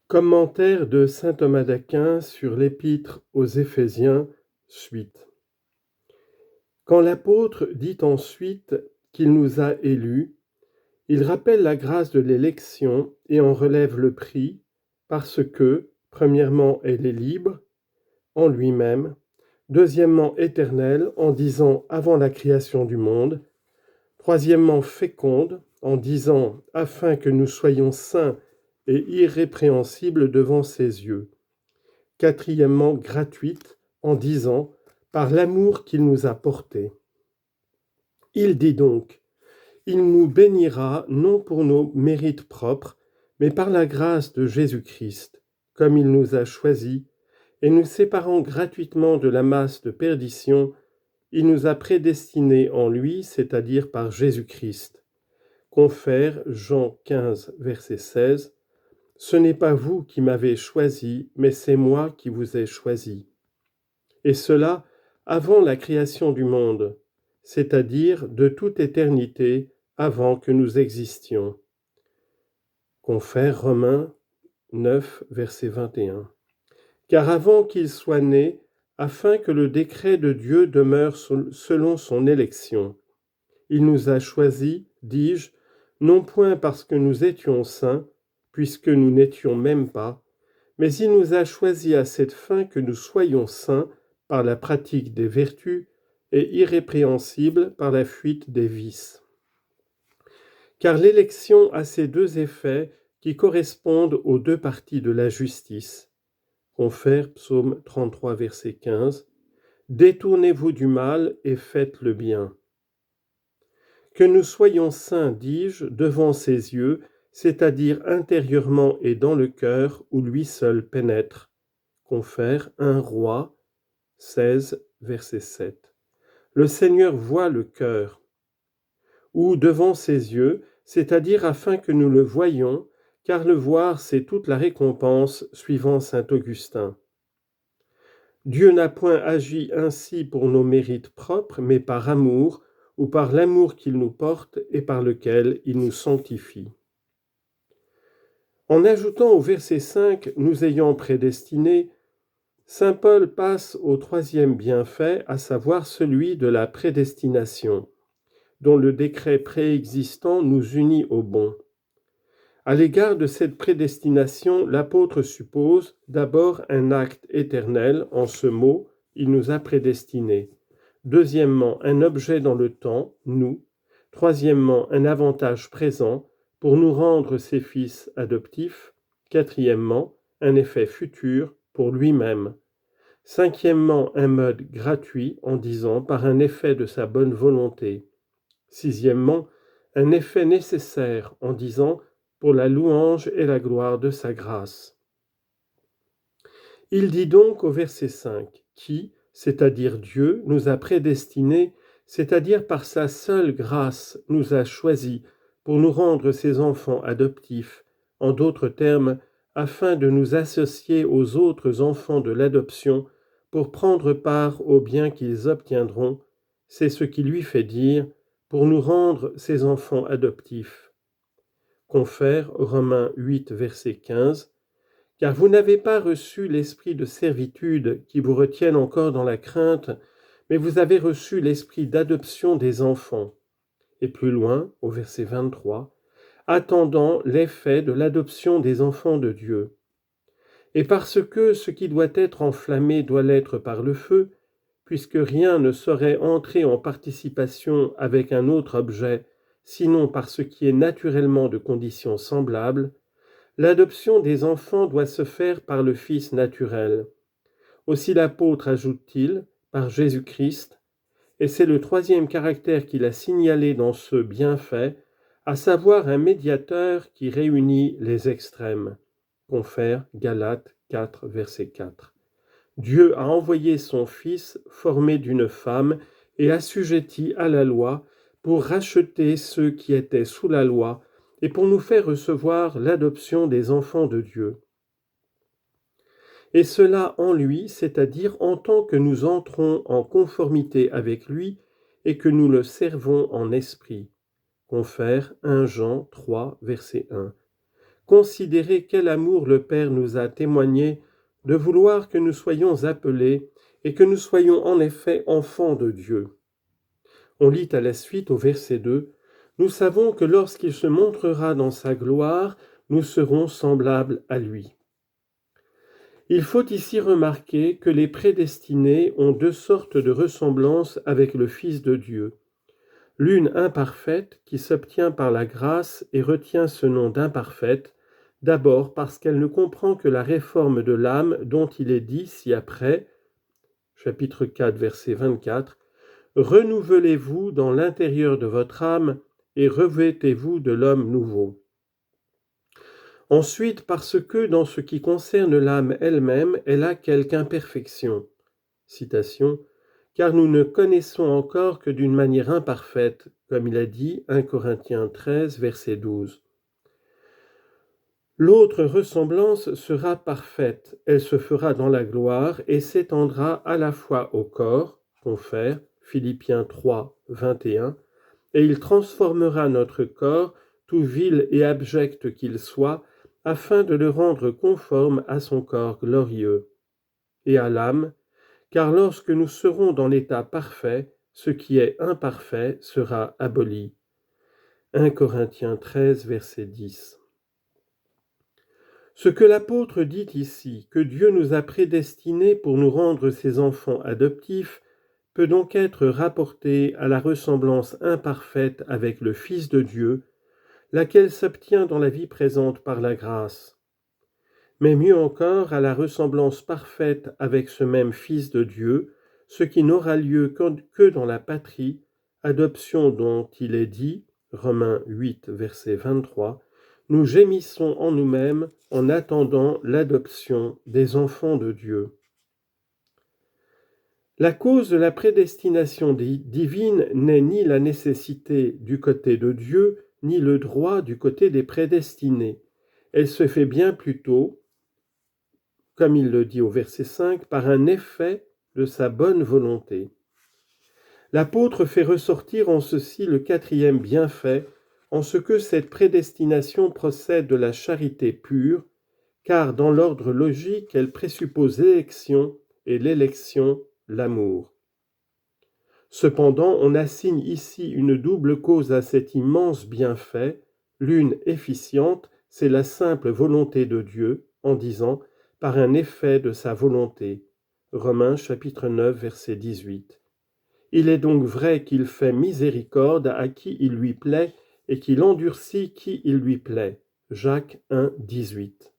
Commentaire de saint Thomas d'Aquin sur l'Épître aux Éphésiens, suite. Quand l'apôtre dit ensuite qu'il nous a élus, il rappelle la grâce de l'élection et en relève le prix, parce que, premièrement, elle est libre en lui-même, deuxièmement, éternelle en disant avant la création du monde, troisièmement, féconde en disant afin que nous soyons saints et irrépréhensibles devant ses yeux. Quatrièmement, gratuite en disant par l'amour qu'il nous a porté. Il dit donc, il nous bénira non pour nos mérites propres, mais par la grâce de Jésus-Christ, comme il nous a choisis, et nous séparant gratuitement de la masse de perdition, il nous a prédestinés en lui, c'est-à-dire par Jésus-Christ. Confère Jean 15, verset 16. Ce n'est pas vous qui m'avez choisi, mais c'est moi qui vous ai choisi. Et cela avant la création du monde, c'est-à-dire de toute éternité avant que nous existions. Confère Romains 9, verset 21. Car avant qu'il soit né, afin que le décret de Dieu demeure selon son élection, il nous a choisis, dis-je, non point parce que nous étions saints, puisque nous n'étions même pas, mais il nous a choisis à cette fin que nous soyons saints par la pratique des vertus et irrépréhensibles par la fuite des vices. Car l'élection a ces deux effets qui correspondent aux deux parties de la justice. Confère Psaume 33, verset 15. Détournez-vous du mal et faites le bien. Que nous soyons saints, dis-je, devant ses yeux, c'est-à-dire intérieurement et dans le cœur où lui seul pénètre. Confère 1 Roi 16, verset 7. Le Seigneur voit le cœur, ou devant ses yeux, c'est-à-dire afin que nous le voyions, car le voir, c'est toute la récompense, suivant saint Augustin. Dieu n'a point agi ainsi pour nos mérites propres, mais par amour, ou par l'amour qu'il nous porte et par lequel il nous sanctifie. En ajoutant au verset 5, nous ayant prédestinés, saint Paul passe au troisième bienfait, à savoir celui de la prédestination, dont le décret préexistant nous unit au bon. À l'égard de cette prédestination, l'apôtre suppose d'abord un acte éternel en ce mot « il nous a prédestinés ». Deuxièmement, un objet dans le temps, nous. Troisièmement, un avantage présent pour nous rendre ses fils adoptifs. Quatrièmement, un effet futur pour lui-même. Cinquièmement, un mode gratuit en disant par un effet de sa bonne volonté. Sixièmement, un effet nécessaire en disant pour la louange et la gloire de sa grâce. Il dit donc au verset 5, qui, c'est-à-dire Dieu, nous a prédestinés, c'est-à-dire par sa seule grâce nous a choisis pour nous rendre ses enfants adoptifs, en d'autres termes, afin de nous associer aux autres enfants de l'adoption pour prendre part au bien qu'ils obtiendront, c'est ce qui lui fait dire, pour nous rendre ses enfants adoptifs. Confère Romains 8, verset 15, car vous n'avez pas reçu l'esprit de servitude qui vous retienne encore dans la crainte, mais vous avez reçu l'esprit d'adoption des enfants. Et plus loin, au verset 23, attendant l'effet de l'adoption des enfants de Dieu. Et parce que ce qui doit être enflammé doit l'être par le feu, puisque rien ne saurait entrer en participation avec un autre objet, sinon par ce qui est naturellement de conditions semblables, l'adoption des enfants doit se faire par le Fils naturel. Aussi l'apôtre ajoute-t-il, par Jésus-Christ, et c'est le troisième caractère qu'il a signalé dans ce bienfait, à savoir un médiateur qui réunit les extrêmes. Confère Galates 4, verset 4. Dieu a envoyé son Fils formé d'une femme et assujetti à la loi pour racheter ceux qui étaient sous la loi et pour nous faire recevoir l'adoption des enfants de Dieu. Et cela en lui, c'est-à-dire en tant que nous entrons en conformité avec lui et que nous le servons en esprit. Confère 1 Jean 3, verset 1. considérez quel amour le Père nous a témoigné de vouloir que nous soyons appelés et que nous soyons en effet enfants de Dieu. On lit à la suite au verset 2, « Nous savons que lorsqu'il se montrera dans sa gloire, nous serons semblables à lui. » Il faut ici remarquer que les prédestinés ont deux sortes de ressemblances avec le Fils de Dieu. L'une imparfaite qui s'obtient par la grâce et retient ce nom d'imparfaite, d'abord parce qu'elle ne comprend que la réforme de l'âme dont il est dit ci-après, chapitre 4, verset 24, « Renouvelez-vous dans l'intérieur de votre âme et revêtez-vous de l'homme nouveau. » Ensuite, parce que dans ce qui concerne l'âme elle-même, elle a quelque imperfection. Citation, « Car nous ne connaissons encore que d'une manière imparfaite, comme il a dit 1 Corinthiens 13, verset 12. » L'autre ressemblance sera parfaite, elle se fera dans la gloire et s'étendra à la fois au corps, confère Philippiens 3, 21, et il transformera notre corps, tout vil et abject qu'il soit, afin de le rendre conforme à son corps glorieux. Et à l'âme, car lorsque nous serons dans l'état parfait, ce qui est imparfait sera aboli. 1 Corinthiens 13, verset 10. Ce que l'apôtre dit ici, que Dieu nous a prédestinés pour nous rendre ses enfants adoptifs, peut donc être rapporté à la ressemblance imparfaite avec le Fils de Dieu, laquelle s'obtient dans la vie présente par la grâce. Mais mieux encore à la ressemblance parfaite avec ce même Fils de Dieu, ce qui n'aura lieu que dans la patrie, adoption dont il est dit, Romains 8, verset 23, « Nous gémissons en nous-mêmes en attendant l'adoption des enfants de Dieu. » La cause de la prédestination divine n'est ni la nécessité du côté de Dieu, ni le droit du côté des prédestinés. Elle se fait bien plutôt, comme il le dit au verset 5, par un effet de sa bonne volonté. L'apôtre fait ressortir en ceci le quatrième bienfait, en ce que cette prédestination procède de la charité pure, car dans l'ordre logique, elle présuppose l'élection, et l'élection, l'amour. Cependant, on assigne ici une double cause à cet immense bienfait, l'une efficiente, c'est la simple volonté de Dieu, en disant « par un effet de sa volonté » Romains chapitre 9, verset 18. Il est donc vrai qu'il fait miséricorde à qui il lui plaît et qu'il endurcit qui il lui plaît. Jacques 1, 18.